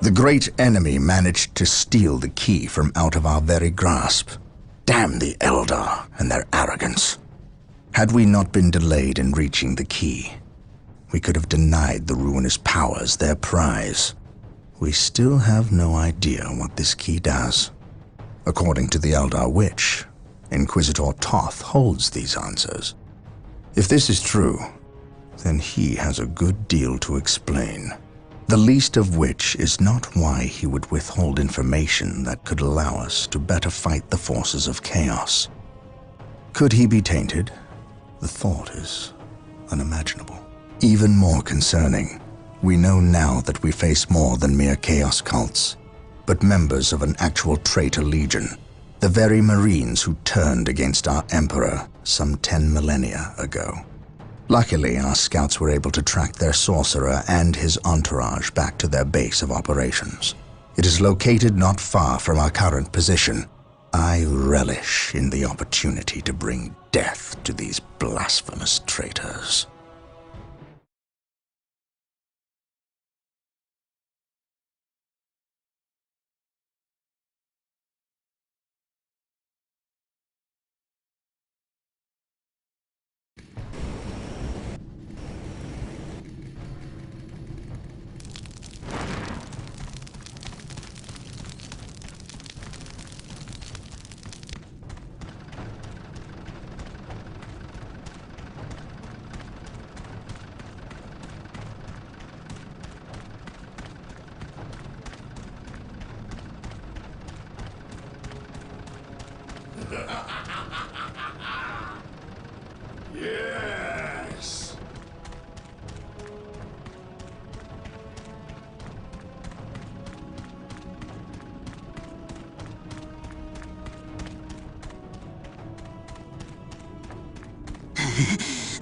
The great enemy managed to steal the key from out of our very grasp. Damn the Eldar and their arrogance. Had we not been delayed in reaching the key, we could have denied the ruinous powers their prize. We still have no idea what this key does. According to the Eldar Witch, Inquisitor Toth holds these answers. If this is true, then he has a good deal to explain. The least of which is not why he would withhold information that could allow us to better fight the forces of chaos. Could he be tainted? The thought is unimaginable. Even more concerning, we know now that we face more than mere chaos cults, but members of an actual traitor legion, the very Marines who turned against our Emperor some 10 millennia ago. Luckily, our scouts were able to track their sorcerer and his entourage back to their base of operations. It is located not far from our current position. I relish in the opportunity to bring death to these blasphemous traitors. Yes!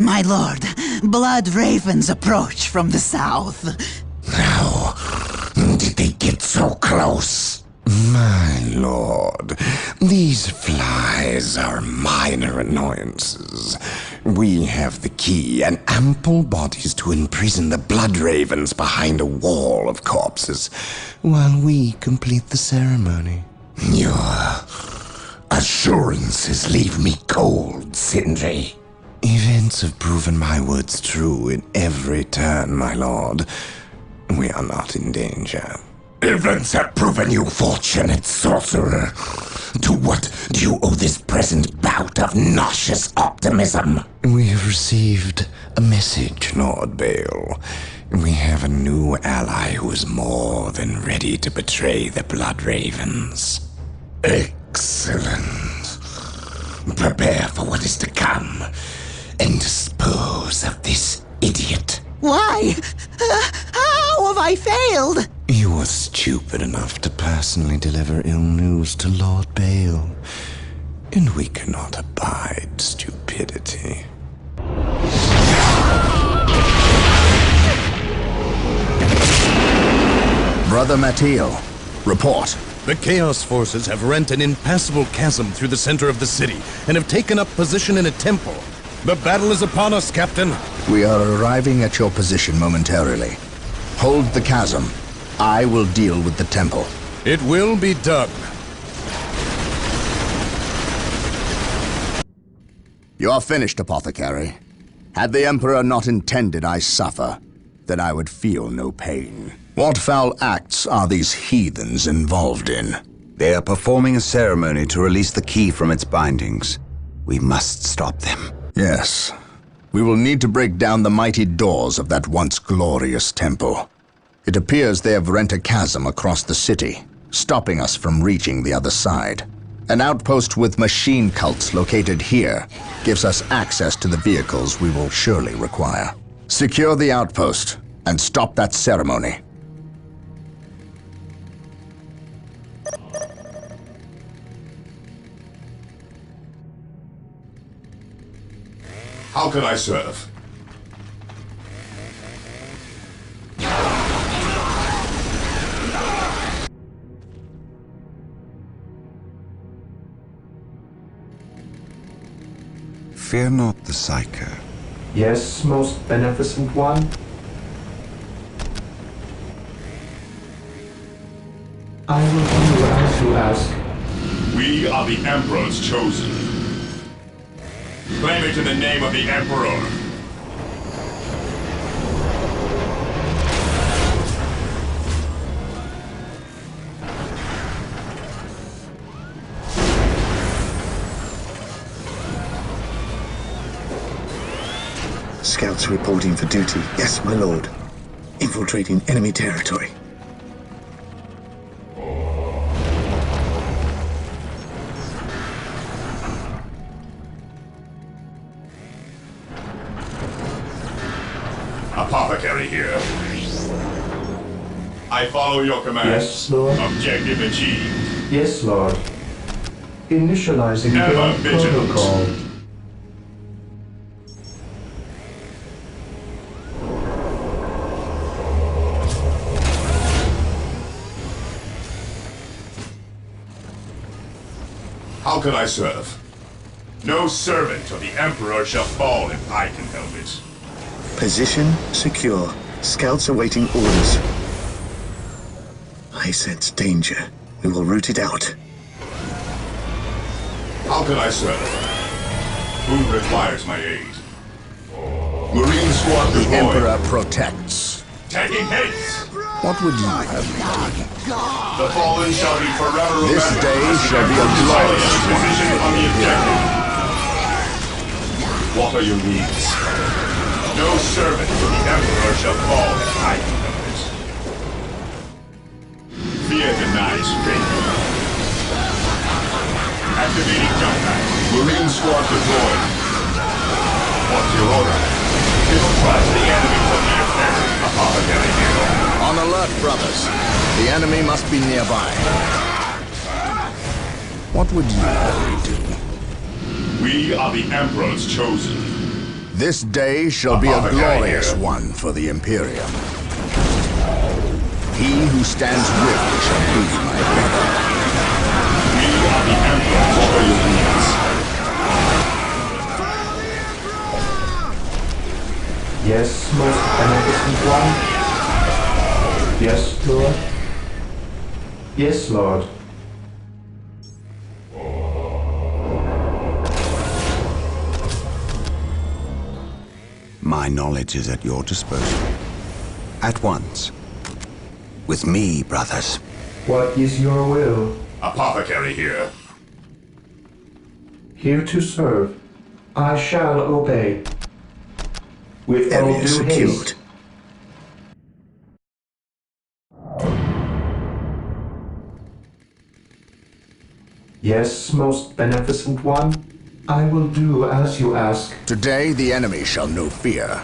My lord, blood ravens approach from the south. How did they get so close? My lord, these flies are minor annoyances. We have the key and ample bodies to imprison the blood ravens behind a wall of corpses, while we complete the ceremony. Your assurances leave me cold, Sindri. Events have proven my words true in every turn, my lord. We are not in danger. Events have proven you fortunate, sorcerer. To what do you owe this present bout of nauseous optimism? We have received a message, Lord Bale. We have a new ally who is more than ready to betray the Blood Ravens. Excellent. Prepare for what is to come, and dispose of this idiot. Why? How have I failed? You were stupid enough to personally deliver ill news to Lord Bale, and we cannot abide stupidity. Brother Mateo, report. The Chaos Forces have rent an impassable chasm through the center of the city and have taken up position in a temple. The battle is upon us, Captain. We are arriving at your position momentarily. Hold the chasm. I will deal with the temple. It will be done. You are finished, Apothecary. Had the Emperor not intended I suffer, then I would feel no pain. What foul acts are these heathens involved in? They are performing a ceremony to release the key from its bindings. We must stop them. Yes. We will need to break down the mighty doors of that once glorious temple. It appears they have rent a chasm across the city, stopping us from reaching the other side. An outpost with machine cults located here gives us access to the vehicles we will surely require. Secure the outpost and stop that ceremony. How can I serve? Fear not the Psyker. Yes, most beneficent one. I will do as you ask. We are the Emperor's chosen. Claim it in the name of the Emperor. Scouts reporting for duty. Yes, my lord. Infiltrating enemy territory. Apothecary here. I follow your commands. Yes, Lord. Objective achieved. Yes, Lord. Initializing Ever build vigilant. protocol. How can I serve? No servant of the Emperor shall fall if I can help it. Position secure. Scouts awaiting orders. I sense danger. We will root it out. How can I serve? Who requires my aid? Marine squad The deployed. Emperor protects. Taking haste. What would you have me do? The fallen shall be forever remembered. This day shall be a Emperor's glorious one. position on the objective. What are your needs? No servant of the Emperor shall fall if I can help it. Fear denies faith. Activating jump pack. Marine squad deployed. What's your order? Distrust the enemy from the offensive. Apothecary here. On alert, brothers. The enemy must be nearby. What would you have me do? We are the Emperor's chosen. This day shall be a Apothecary glorious here. one for the Imperium. He who stands with me shall be my brother. We are the Emperor's chosen. Yes, most beneficent one. Yes, Lord. Yes, Lord. My knowledge is at your disposal. At once. With me, brothers. What is your will? Apothecary here. Here to serve. I shall obey. With all Area due secured. haste. Yes, most beneficent one. I will do as you ask. Today the enemy shall know fear.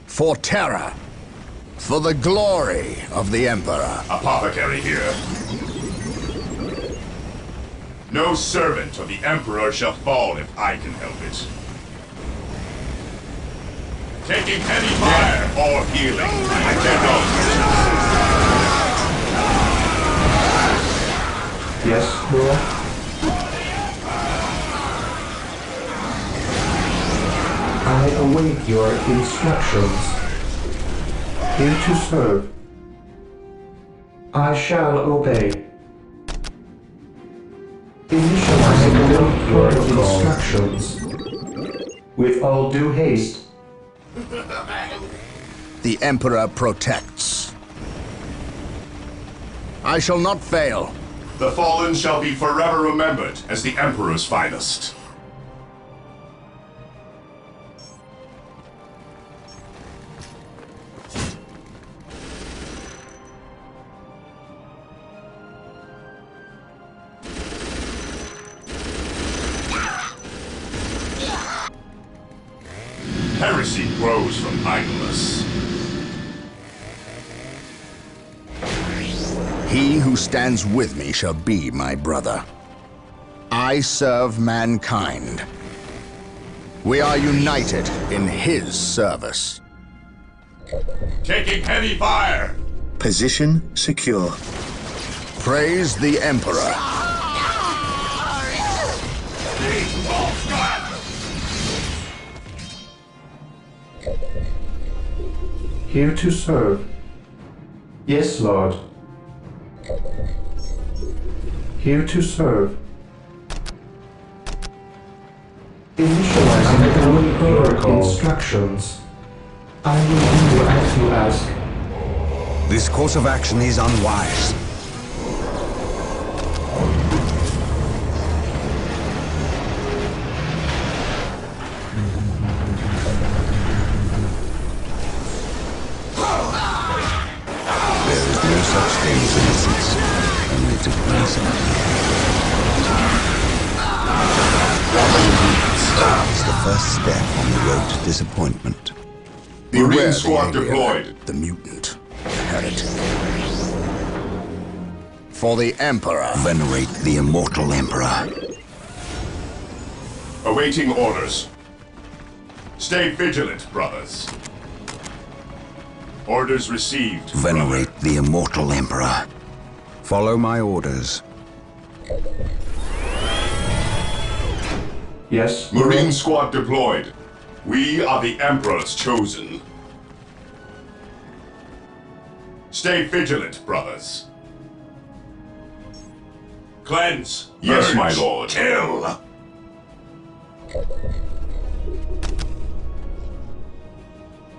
For terror. For the glory of the Emperor. Apothecary here. No servant of the Emperor shall fall if I can help it. Taking heavy fire or healing. I cannot. Yes, Lord. I await your instructions. Here to serve. I shall obey. Initializing your instructions. With all due haste. The Emperor protects. I shall not fail. The fallen shall be forever remembered as the Emperor's finest. Heresy grows from idleness. He who stands with me shall be my brother. I serve mankind. We are united in his service. Taking heavy fire! Position secure. Praise the Emperor. Here to serve. Yes, Lord. Here to serve. Initializing the protocol. Instructions. I will do as you ask. This course of action is unwise. There is no such thing as innocence, only to reason. It's the first step on the road to disappointment. Marine squad deployed. The mutant. The heretic. For the Emperor. Venerate the immortal Emperor. Awaiting orders. Stay vigilant, brothers. Orders received. Venerate brother. the immortal Emperor. Follow my orders. Yes. Marine squad deployed. We are the Emperor's chosen. Stay vigilant, brothers. Cleanse. Yes, my lord. Kill.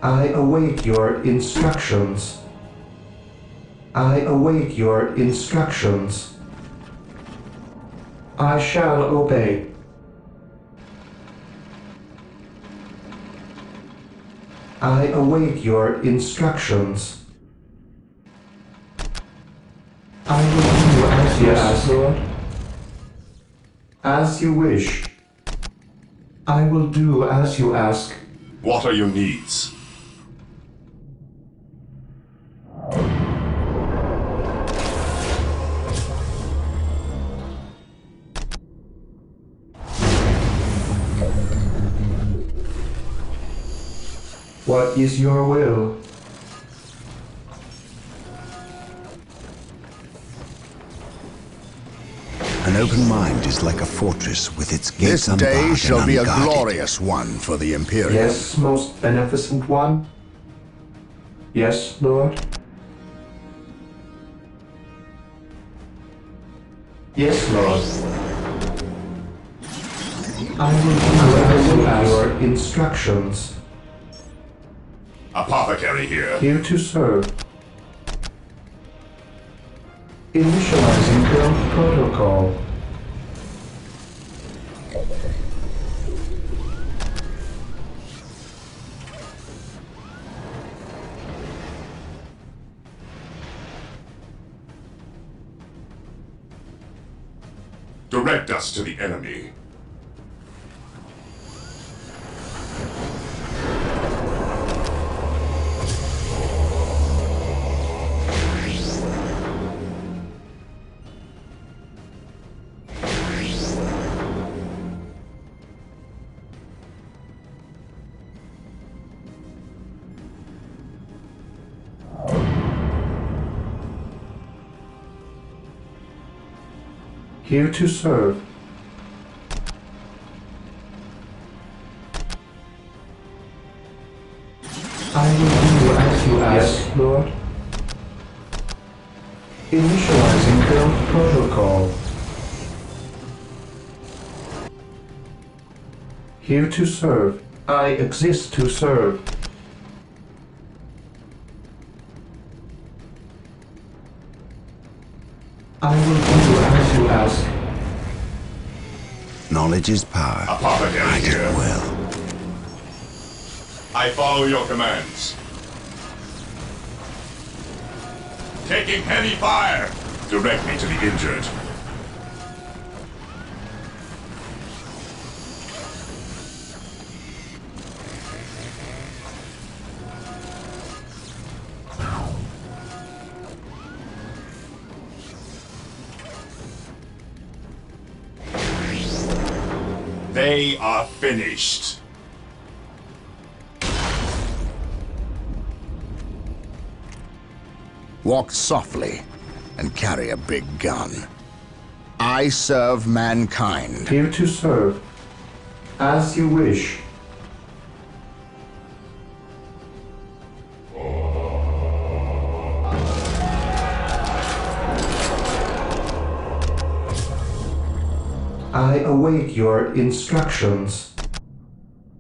I await your instructions. I await your instructions. I shall obey. I await your instructions. I will do as you ask, Lord. As you wish. I will do as you ask. What are your needs? What is your will? An open mind is like a fortress with its gates This unbarred day and shall be a unguarded. glorious one for the Imperium. Yes, most beneficent one. Yes, Lord. Yes, Lord. I will do as your instructions. Apothecary here. Here to serve. Initializing build protocol. Direct us to the enemy. Here to serve. I will do as you ask, yes, Lord. Initializing build protocol. Here to serve. I exist to serve. I will do as you ask. Knowledge is power. Apothecary I here. do well. I follow your commands. Taking heavy fire. Direct me to the injured. They are finished. Walk softly and carry a big gun. I serve mankind. Here to serve. As you wish. I await your instructions.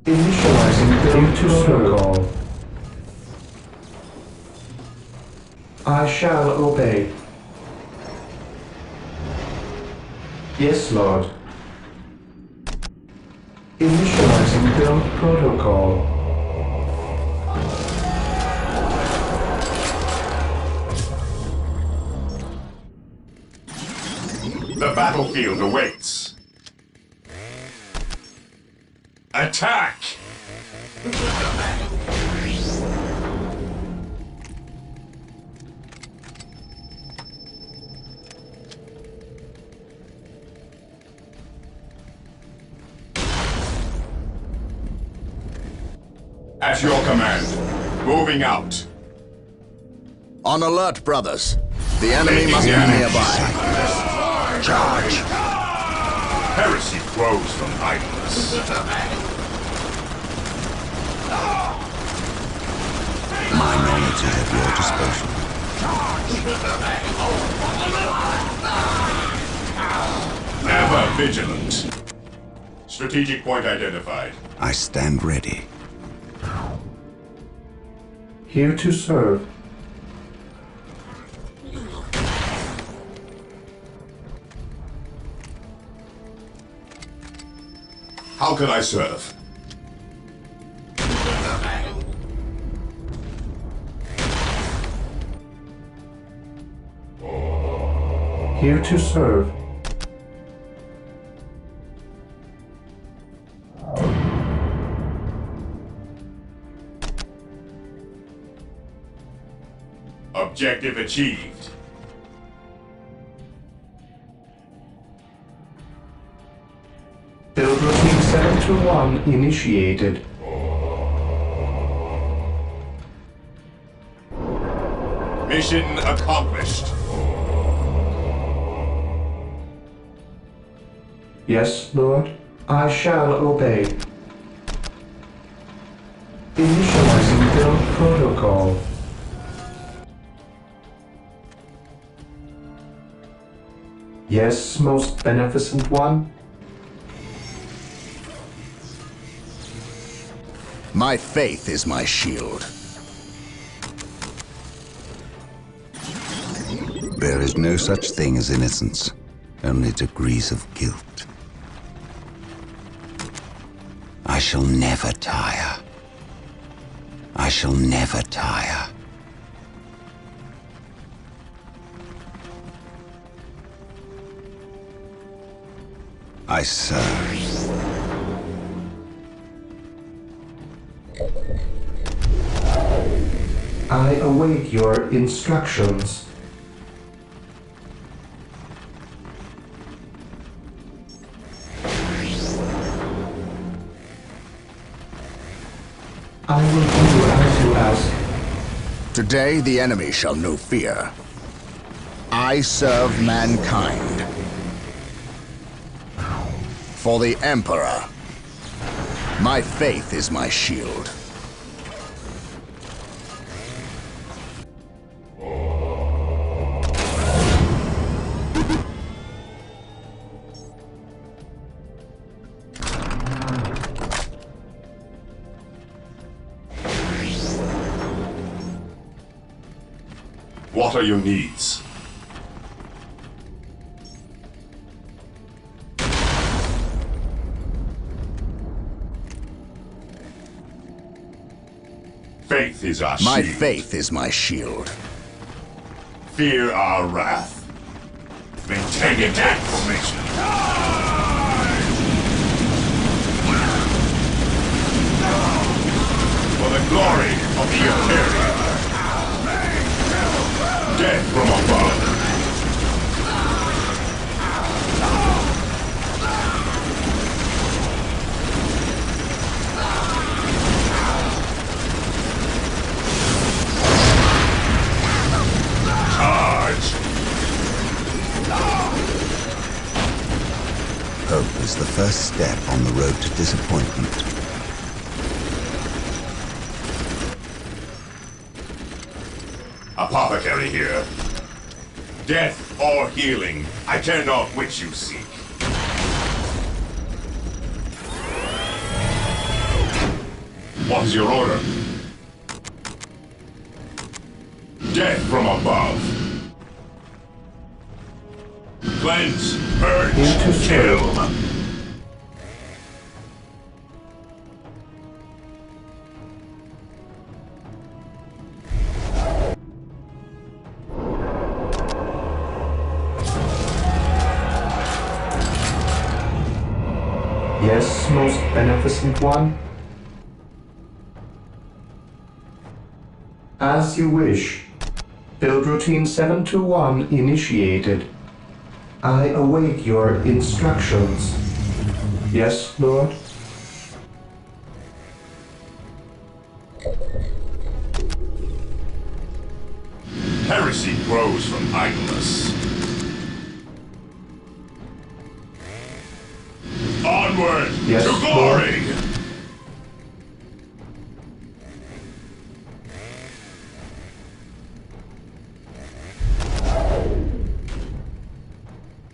Initializing build protocol. I shall obey. Yes, Lord. Initializing build protocol. The battlefield awaits. Attack! At your command. Moving out. On alert, brothers. The enemy must be nearby. Charge! Heresy grows from idleness. My knowledge is at your disposal. Ever vigilant. Strategic point identified. I stand ready. Here to serve. How can I serve? Here to serve. Objective achieved. Build routine 721 initiated. Mission accomplished. Yes, Lord. I shall obey. Initializing build protocol. Yes, most beneficent one. My faith is my shield. There is no such thing as innocence, only degrees of guilt. I shall never tire. I shall never tire. I serve. I await your instructions. I will do as you ask. Today the enemy shall know fear. I serve mankind. For the Emperor. My faith is my shield. What are your needs? Faith is our shield. My faith is my shield. Fear our wrath. Maintain that formation. For the glory of the Imperium. Death from above. Charge! Hope is the first step on the road to disappointment. Apothecary here. Death or healing, I care not which you seek. What's your order? Death from above. Cleanse, purge, kill. Yes, most beneficent one. As you wish. Build routine 721 initiated. I await your instructions. Yes, Lord? Heresy grows from idleness. Onward Yes, to glory!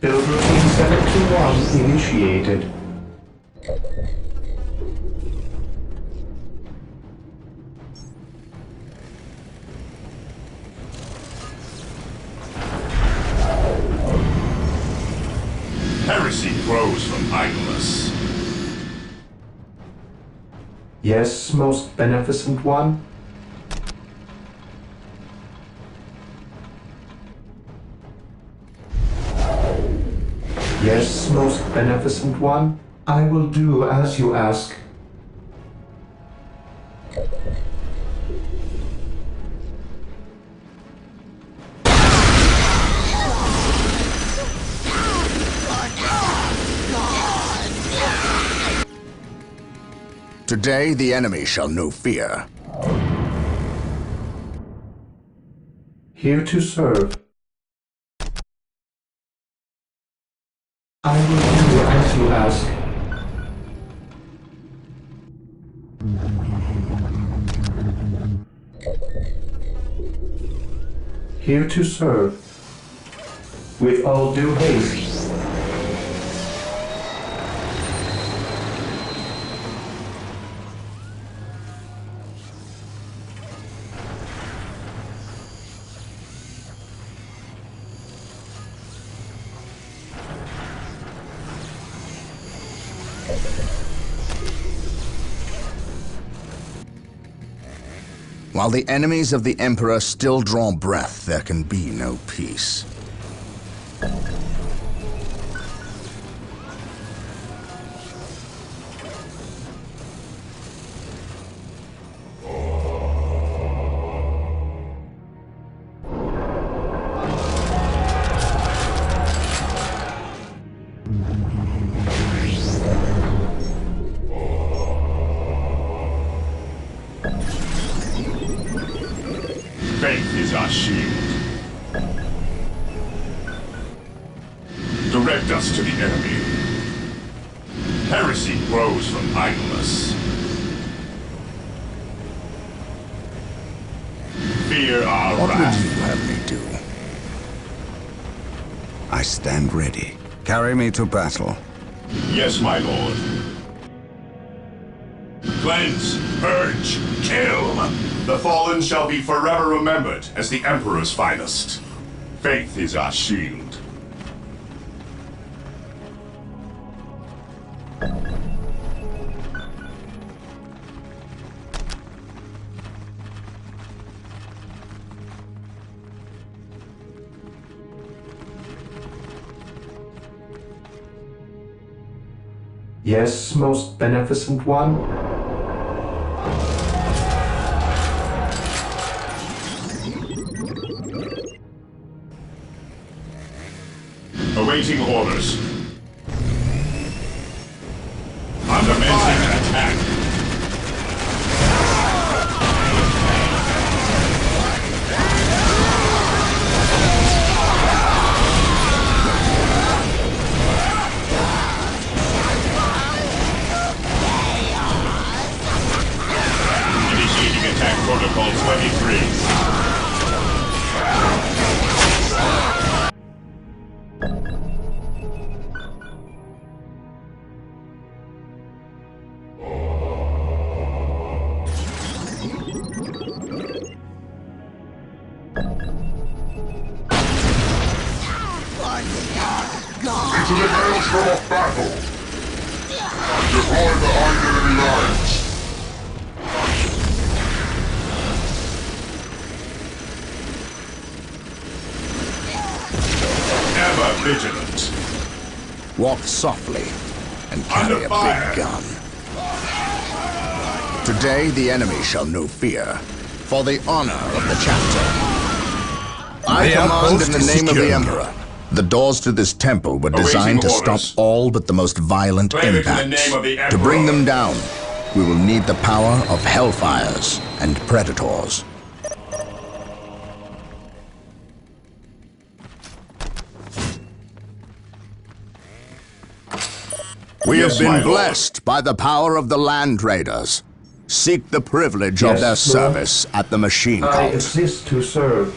Build routine 721 initiated. Heresy grows from idleness. Yes, most beneficent one. Yes, most beneficent one. I will do as you ask. Today the enemy shall know fear. Here to serve. I will do as you ask. Here to serve. With all due haste. While the enemies of the Emperor still draw breath, there can be no peace. Faith is our shield. Direct us to the enemy. Heresy grows from idleness. Fear our What would wrath. you have me do? I stand ready. Carry me to battle. Yes, my lord. Cleanse, purge, kill! The fallen shall be forever remembered as the Emperor's finest. Faith is our shield. Yes, most beneficent one. Awaiting orders. Commencing an attack. Initiating attack protocol 23. Into the maelstrom of battle! Deploy behind enemy lines! Ever vigilant! Walk softly and carry Under a fire. big gun. Today the enemy shall know fear, for the honor of the chapter. I The command outpost in the is name of the secure. Emperor. The doors to this temple were Awaiting designed to orders. stop all but the most violent Claim it in the impacts. name of the To bring Emperor. them down, we will need the power of hellfires and predators. We Yes, have my been lord. blessed by the power of the land raiders. Seek the privilege of Yes, their Lord. service at the machine I cult. exist to serve.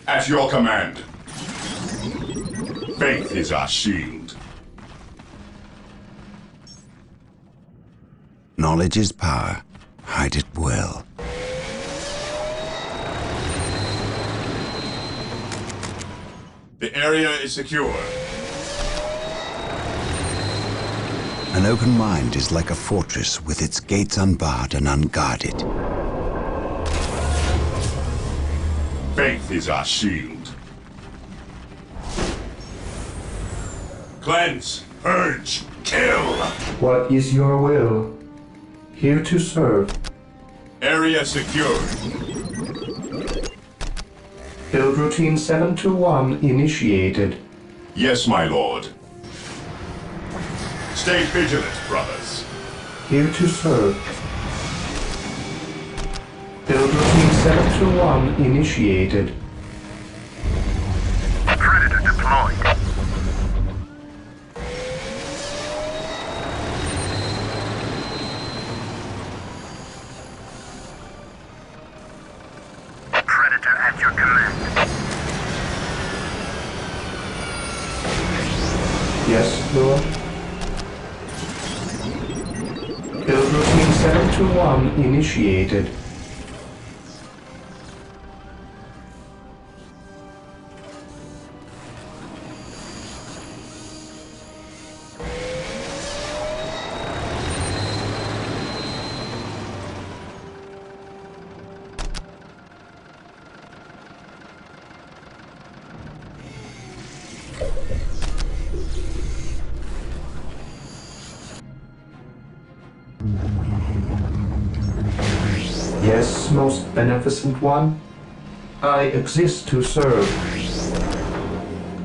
At your command. Faith is our shield. Knowledge is power. Hide it well. The area is secure. An open mind is like a fortress with its gates unbarred and unguarded. Faith is our shield. Cleanse, purge, kill! What is your will? Here to serve. Area secured. Build routine 721 initiated. Yes, my lord. Stay vigilant, brothers. Here to serve. Build routine 721 initiated. Predator deployed. Predator at your command. Yes, Lord. Build routine 721 initiated. Yes, most beneficent one. I exist to serve.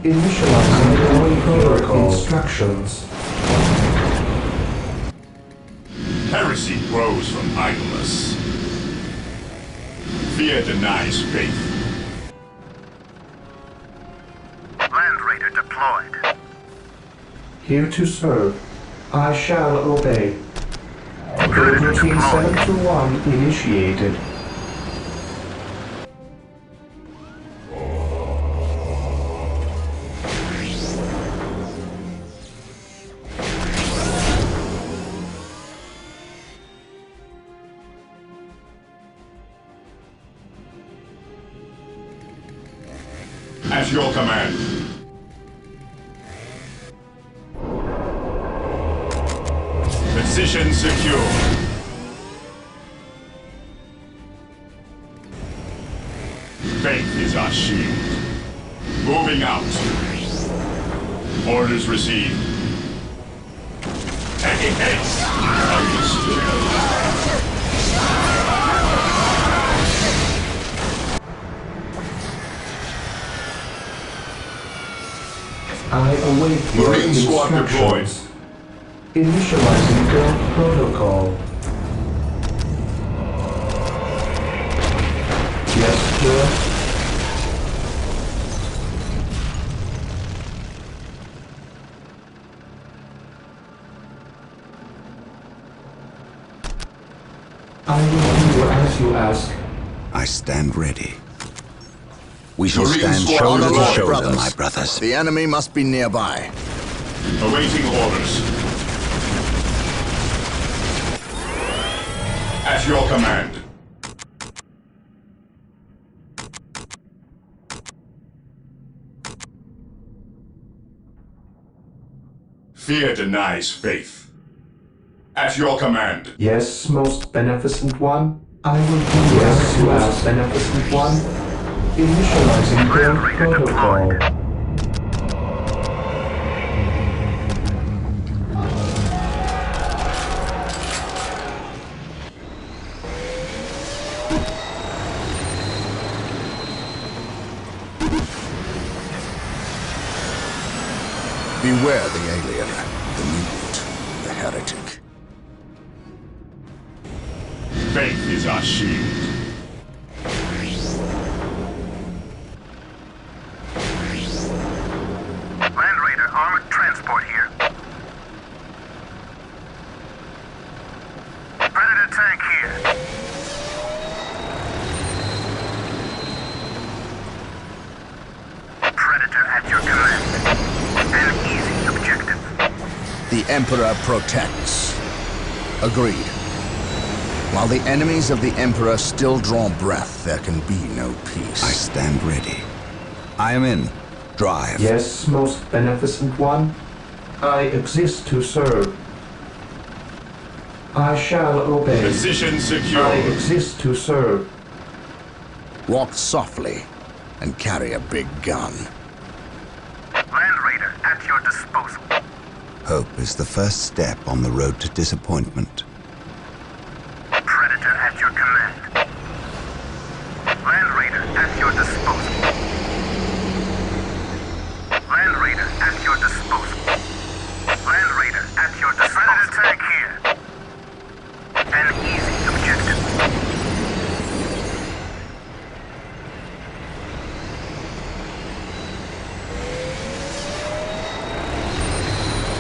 Initializing protocol instructions. Heresy grows from idleness. Fear denies faith. Land Raider deployed. Here to serve. I shall obey. Build routine 721 initiated. At your command. Position secure. Faith is our shield. Moving out. Orders received. Taking haste. Understood. I await your Marine squad deployed. instructions. Initializing build protocol. Yes, sir. I will do as you ask. I stand ready. We shall Marine stand squad shoulder to deployed. shoulder, Brothers. my brothers. The enemy must be nearby. Awaiting orders. At your command. Fear denies faith. At your command. Yes, most beneficent one. I will do as you ask, beneficent one. Initializing build protocol. Beware the alien, the mutant, the heretic. Faith is our shield. Land Raider armored transport here. Predator tank here. Predator at your command. An easy objective. The Emperor protects. Agreed. While the enemies of the Emperor still draw breath, there can be no peace. I stand ready. I am in. Drive. Yes, most beneficent one. I exist to serve. I shall obey. Position secure. I exist to serve. Walk softly and carry a big gun. Land Raider at your disposal. Hope is the first step on the road to disappointment. Predator at your command. Land Raider at your disposal. Land Raider at your disposal. Land Raider at your disposal. Predator tank here. An easy objective.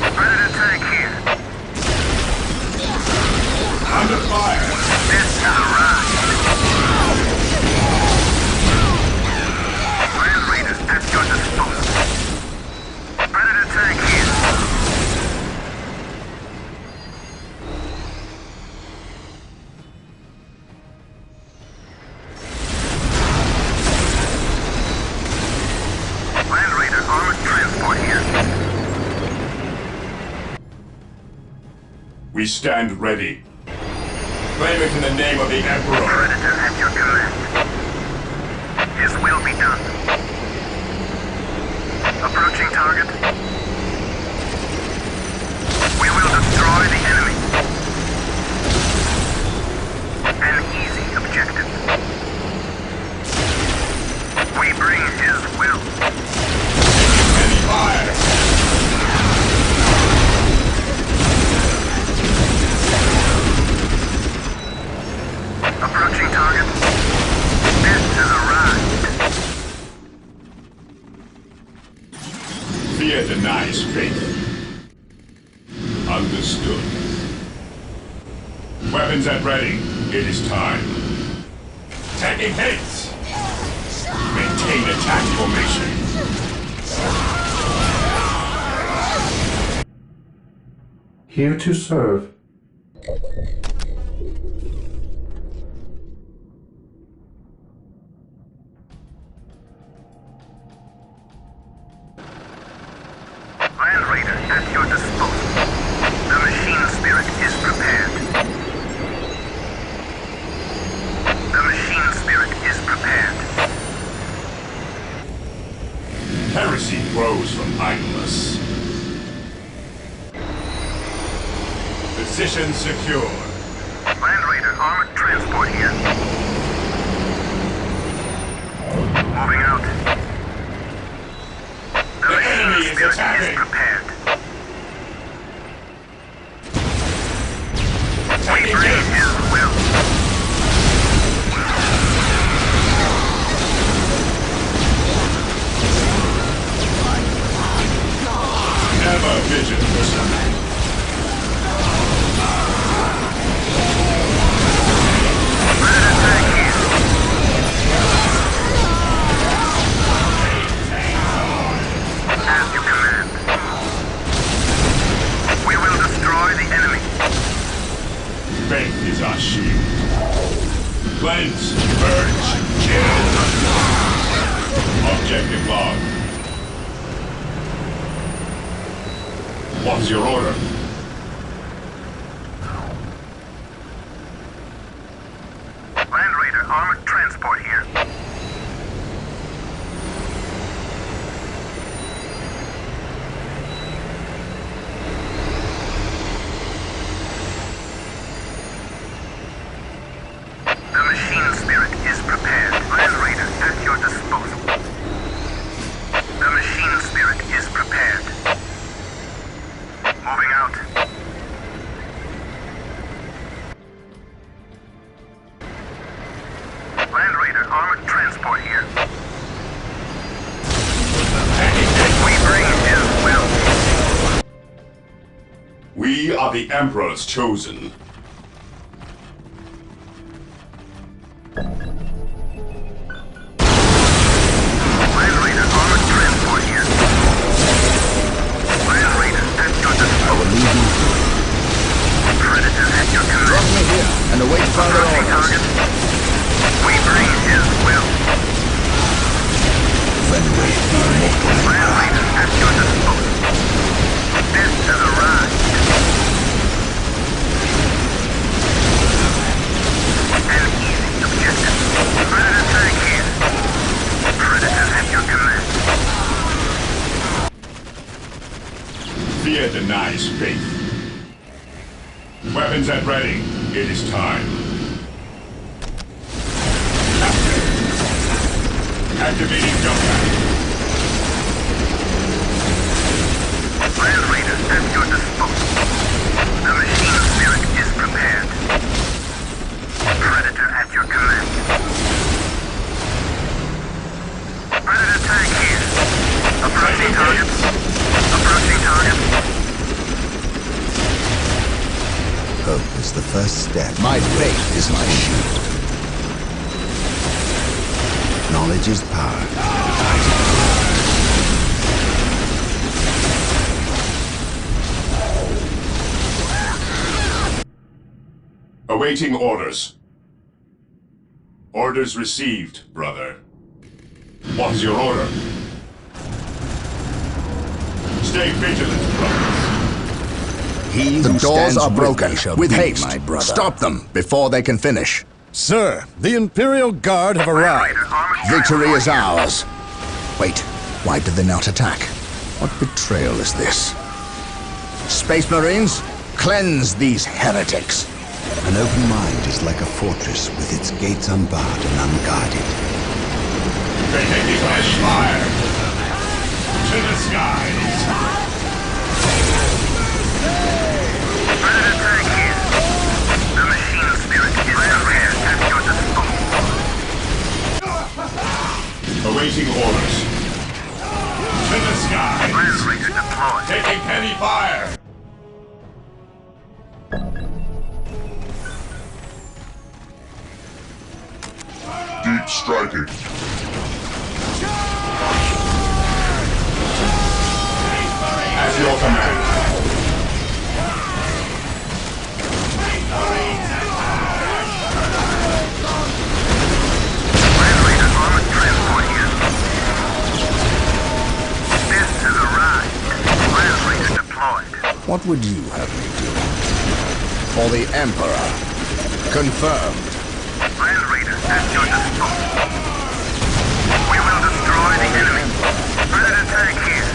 Predator tank here. Under fire. This is a ride. Land Raiders at your disposal. Predator tank here. Land Raider armored transport here. We stand ready. Claim it in the name of the Emperor. Predator at your command. His will be done. Approaching target. We will destroy the enemy. An easy objective. We bring his will. Heavy fire. Approaching target. This is a ride. Fear denies faith. Understood. Weapons at ready. It is time. Taking hits. Maintain attack formation. Here to serve. Land Raider at your disposal. The machine spirit is prepared. The machine spirit is prepared. Heresy grows from idleness. Position secure. Land Raider armored transport here. Moving out. The enemy machine is spirit attacking. is prepared. We Taking bring hits. his will. Never vision person. Predator tank here. As you command. We will destroy the enemy. Faith is our shield. Cleanse, purge, kill. Objective log. What is your order? Land Raider, armored transport here. The machine spirit is prepared. Land Raider, at your disposal. The machine spirit is prepared. Moving out. Land Raider, armored transport here. We bring his will. We are the Emperor's chosen. Land Raider, armored transport here. Land Raider, at your disposal. Predator at your command. Drop me here and await further Approaching orders. target. We bring his will. Fenway, the immortal Land Raider, at your disposal. Death has arrived. An easy objective. Predator tank here. Predator at your command. Fear denies faith. Weapons at ready. It is time. Activating jump pack. Land Raider at your disposal. The machine spirit is prepared. Predator at your command. Predator tank here. Approaching target. Approaching target. Hope is the first step. My faith is my shield. Knowledge is power. Awaiting orders. Orders received, brother. What is your order? Stay vigilant, brothers. He the doors are broken. With haste, my brother. Stop them before they can finish. Sir, the Imperial Guard have arrived. Victory is ours. Wait, why did they not attack? What betrayal is this? Space Marines, cleanse these heretics. An open mind is like a fortress with its gates unbarred and unguarded. Taking my fire to the skies. Predator tank here. The machine spirit is prepared at your disposal. Awaiting orders. To the skies. Land Raider deployed. Taking heavy fire. Deep striking. At your command. Land Raider armored transport here. Death has arrived. Land Raider deployed. What would you have me do? For the Emperor. Confirmed. Land Raider at your disposal. We will destroy the enemy. Predator tank here.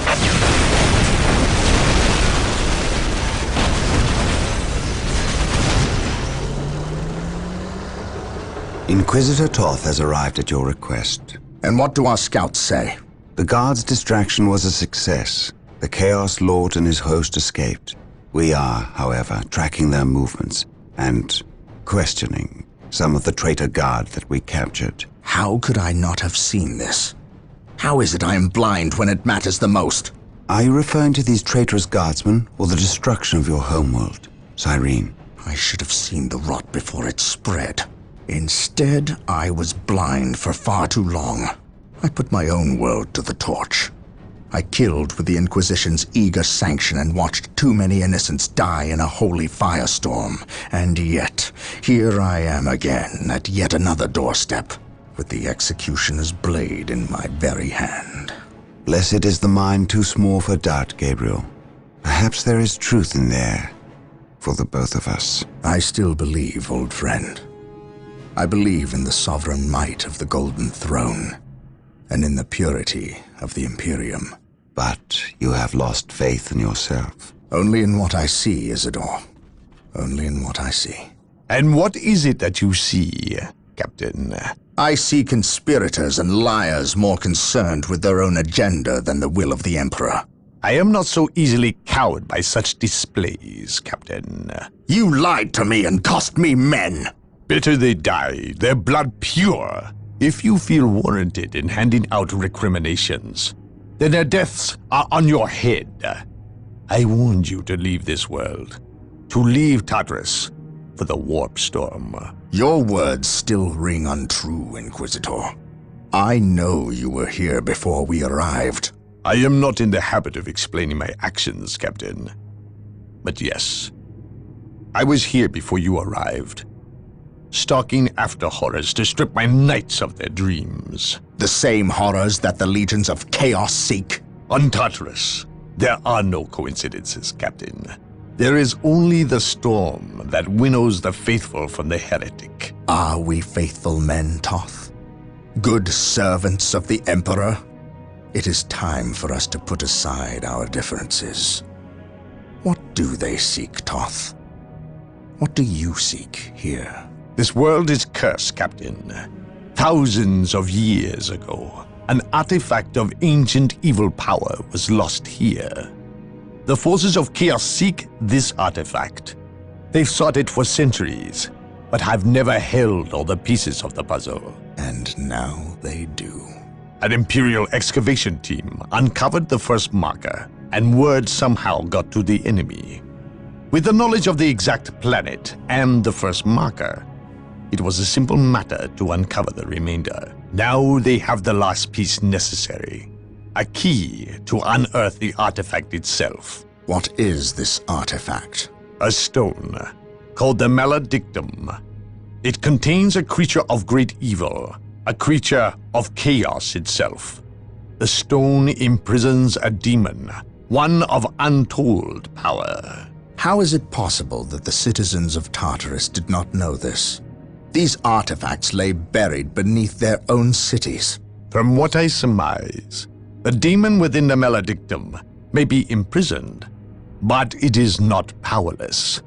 Inquisitor Toth has arrived at your request. And what do our scouts say? The Guard's distraction was a success. The Chaos Lord and his host escaped. We are, however, tracking their movements and questioning some of the traitor Guard that we captured. How could I not have seen this? How is it I am blind when it matters the most? Are you referring to these traitorous guardsmen or the destruction of your homeworld, Cyrene? I should have seen the rot before it spread. Instead, I was blind for far too long. I put my own world to the torch. I killed with the Inquisition's eager sanction and watched too many innocents die in a holy firestorm. And yet, here I am again at yet another doorstep, with the executioner's blade in my very hand. Blessed is the mind too small for doubt, Gabriel. Perhaps there is truth in there for the both of us. I still believe, old friend. I believe in the sovereign might of the Golden Throne, and in the purity of the Imperium. But you have lost faith in yourself. Only in what I see, Isidore. Only in what I see. And what is it that you see, Captain? I see conspirators and liars more concerned with their own agenda than the will of the Emperor. I am not so easily cowed by such displays, Captain. You lied to me and cost me men! Better they die, their blood pure. If you feel warranted in handing out recriminations, then their deaths are on your head. I warned you to leave this world, to leave Tartarus for the warp storm. Your words still ring untrue, Inquisitor. I know you were here before we arrived. I am not in the habit of explaining my actions, Captain. But yes, I was here before you arrived, stalking after horrors to strip my knights of their dreams. The same horrors that the legions of chaos seek? On Tartarus, there are no coincidences, Captain. There is only the storm that winnows the faithful from the heretic. Are we faithful men, Toth? Good servants of the Emperor? It is time for us to put aside our differences. What do they seek, Toth? What do you seek here? This world is cursed, Captain. Thousands of years ago, an artifact of ancient evil power was lost here. The forces of chaos seek this artifact. They've sought it for centuries, but have never held all the pieces of the puzzle. And now they do. An Imperial excavation team uncovered the first marker, and word somehow got to the enemy. With the knowledge of the exact planet and the first marker, it was a simple matter to uncover the remainder. Now they have the last piece necessary. A key to unearth the artifact itself. What is this artifact? A stone, called the Maledictum. It contains a creature of great evil, a creature of chaos itself. The stone imprisons a demon, one of untold power. How is it possible that the citizens of Tartarus did not know this? These artifacts lay buried beneath their own cities. From what I surmise, the demon within the Maledictum may be imprisoned, but it is not powerless.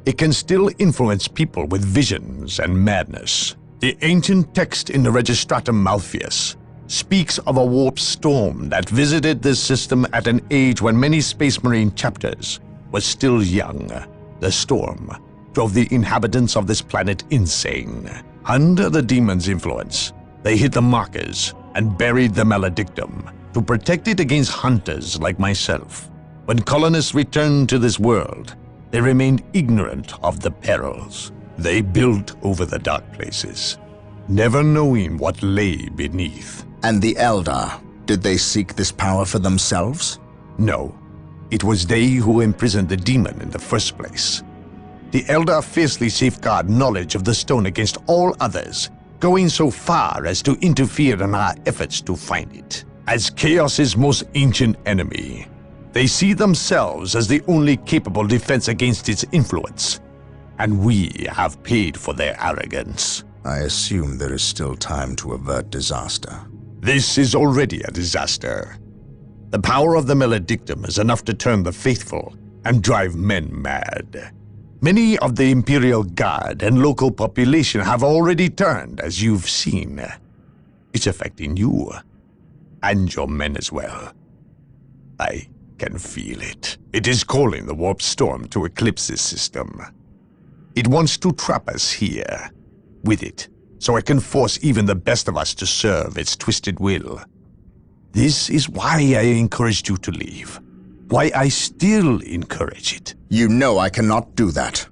It can still influence people with visions and madness. The ancient text in the Registratum Malpheus speaks of a warp storm that visited this system at an age when many Space Marine chapters were still young. The storm drove the inhabitants of this planet insane. Under the demon's influence, they hit the markers and buried the Maledictum to protect it against hunters like myself. When colonists returned to this world, they remained ignorant of the perils. They built over the dark places, never knowing what lay beneath. And the Eldar, did they seek this power for themselves? No, it was they who imprisoned the demon in the first place. The Eldar fiercely safeguard knowledge of the stone against all others, going so far as to interfere in our efforts to find it. As Chaos's most ancient enemy, they see themselves as the only capable defense against its influence. And we have paid for their arrogance. I assume there is still time to avert disaster. This is already a disaster. The power of the Maledictum is enough to turn the faithful and drive men mad. Many of the Imperial Guard and local population have already turned, as you've seen. It's affecting you, and your men as well. I can feel it. It is calling the warp storm to eclipse this system. It wants to trap us here, with it, so it can force even the best of us to serve its twisted will. This is why I encouraged you to leave. Why I still encourage it. You know I cannot do that.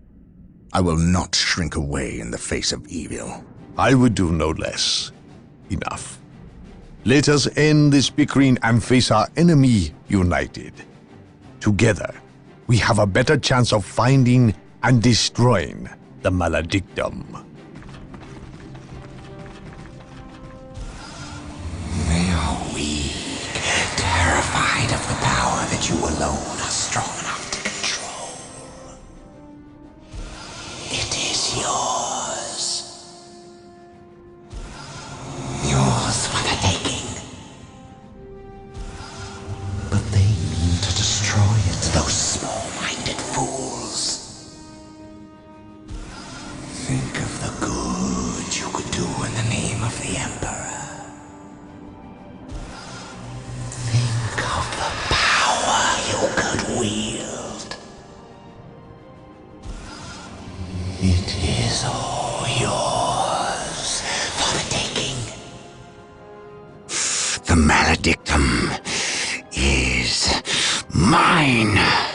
I will not shrink away in the face of evil. I would do no less. Enough. Let us end this bickering and face our enemy united. Together, we have a better chance of finding and destroying the Maledictum. They are weak, terrified of the power that you alone are strong enough The maledictum is mine.